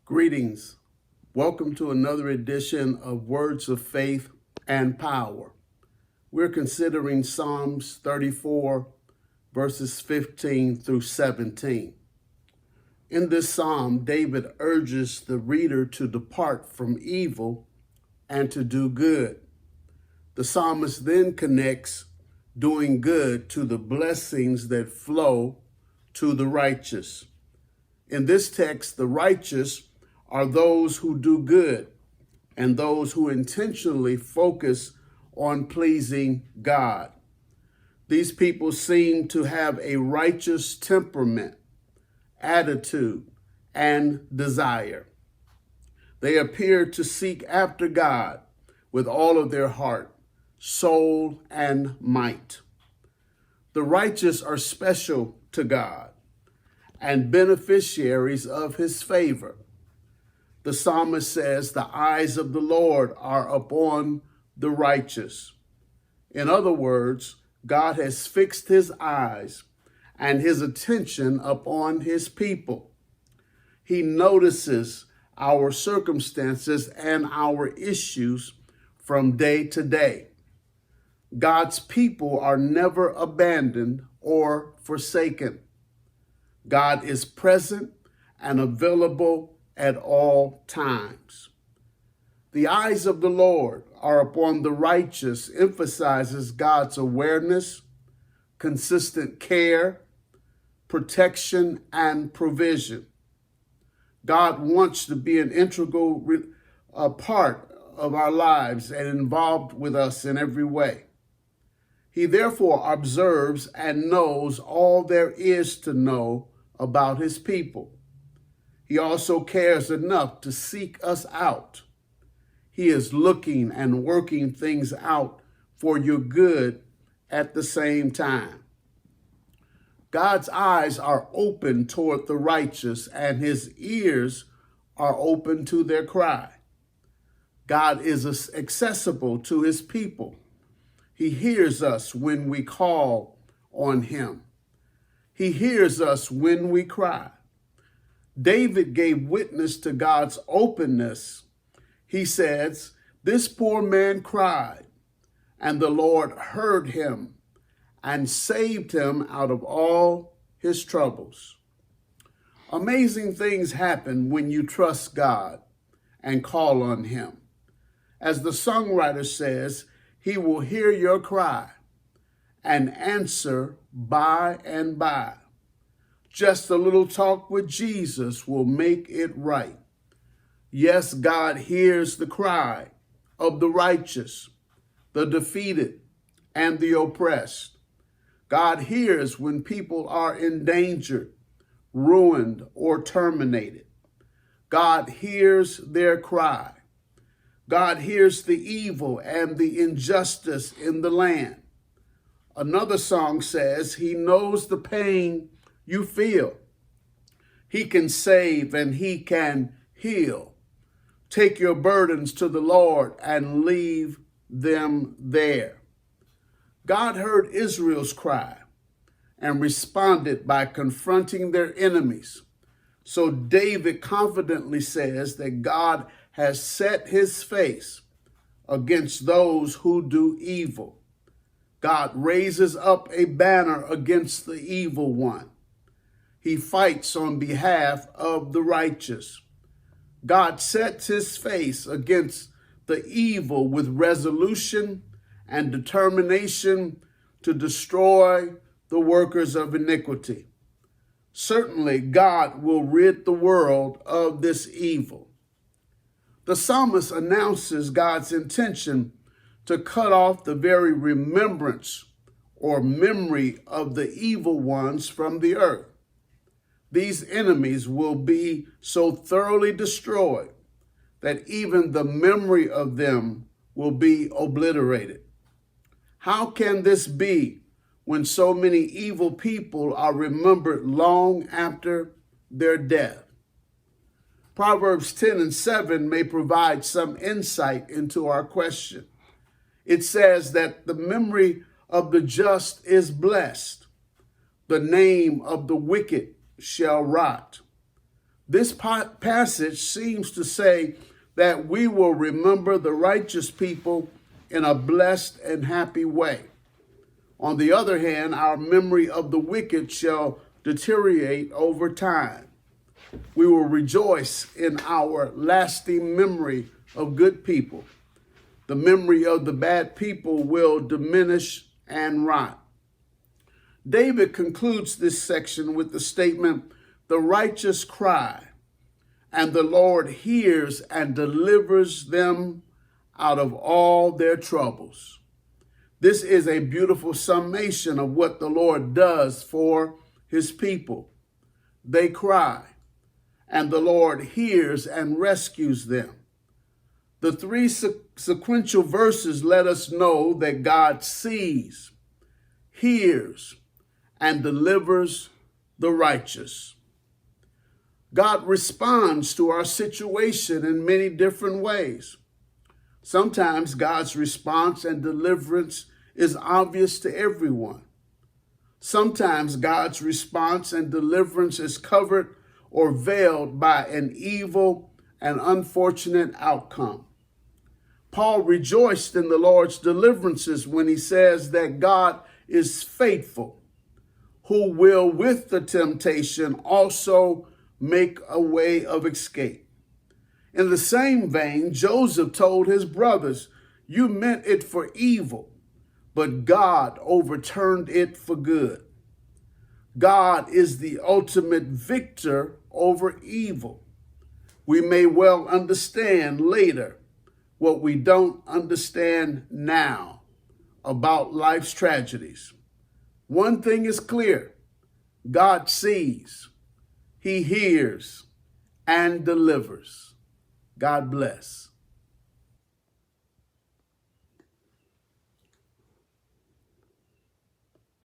Greetings. Welcome to another edition of Words of Faith and Power. We're considering Psalms 34, verses 15 through 17. In this psalm, David urges the reader to depart from evil and to do good. The psalmist then connects doing good to the blessings that flow to the righteous. In this text, the righteous are those who do good and those who intentionally focus on pleasing God. These people seem to have a righteous temperament, attitude, and desire. They appear to seek after God with all of their heart, soul, and might. The righteous are special to God and beneficiaries of his favor. The psalmist says, "The eyes of the Lord are upon the righteous." In other words, God has fixed his eyes and his attention upon his people. He notices our circumstances and our issues from day to day. God's people are never abandoned or forsaken. God is present and available at all times. The eyes of the Lord are upon the righteous emphasizes God's awareness, consistent care, protection, and provision. God wants to be an integral part of our lives and involved with us in every way. He therefore observes and knows all there is to know about his people. He also cares enough to seek us out. He is looking and working things out for your good at the same time. God's eyes are open toward the righteous, and his ears are open to their cry. God is accessible to his people. He hears us when we call on him. He hears us when we cry. David gave witness to God's openness. He says, "This poor man cried, and the Lord heard him and saved him out of all his troubles." Amazing things happen when you trust God and call on him. As the songwriter says, he will hear your cry and answer by and by. Just a little talk with Jesus will make it right. Yes, God hears the cry of the righteous, the defeated, and the oppressed. God hears when people are endangered, ruined, or terminated. God hears their cry. God hears the evil and the injustice in the land. Another song says, he knows the pain you feel. He can save and he can heal. Take your burdens to the Lord and leave them there. God heard Israel's cry and responded by confronting their enemies. So David confidently says that God has set his face against those who do evil. God raises up a banner against the evil one. He fights on behalf of the righteous. God sets his face against the evil with resolution and determination to destroy the workers of iniquity. Certainly, God will rid the world of this evil. The psalmist announces God's intention to cut off the very remembrance or memory of the evil ones from the earth. These enemies will be so thoroughly destroyed that even the memory of them will be obliterated. How can this be when so many evil people are remembered long after their death? Proverbs 10 and 7 may provide some insight into our question. It says that the memory of the just is blessed. The name of the wicked shall rot. This passage seems to say that we will remember the righteous people in a blessed and happy way. On the other hand, our memory of the wicked shall deteriorate over time. We will rejoice in our lasting memory of good people. The memory of the bad people will diminish and rot. David concludes this section with the statement, "The righteous cry, and the Lord hears and delivers them out of all their troubles." This is a beautiful summation of what the Lord does for his people. They cry, and the Lord hears and rescues them. The three sequential verses let us know that God sees, hears, and delivers the righteous. God responds to our situation in many different ways. Sometimes God's response and deliverance is obvious to everyone. Sometimes God's response and deliverance is covered or veiled by an evil and unfortunate outcome. Paul rejoiced in the Lord's deliverances when he says that God is faithful, who will with the temptation also make a way of escape. In the same vein, Joseph told his brothers, "You meant it for evil, but God overturned it for good." God is the ultimate victor over evil. We may well understand later what we don't understand now about life's tragedies. One thing is clear: God sees, he hears, and delivers. God bless.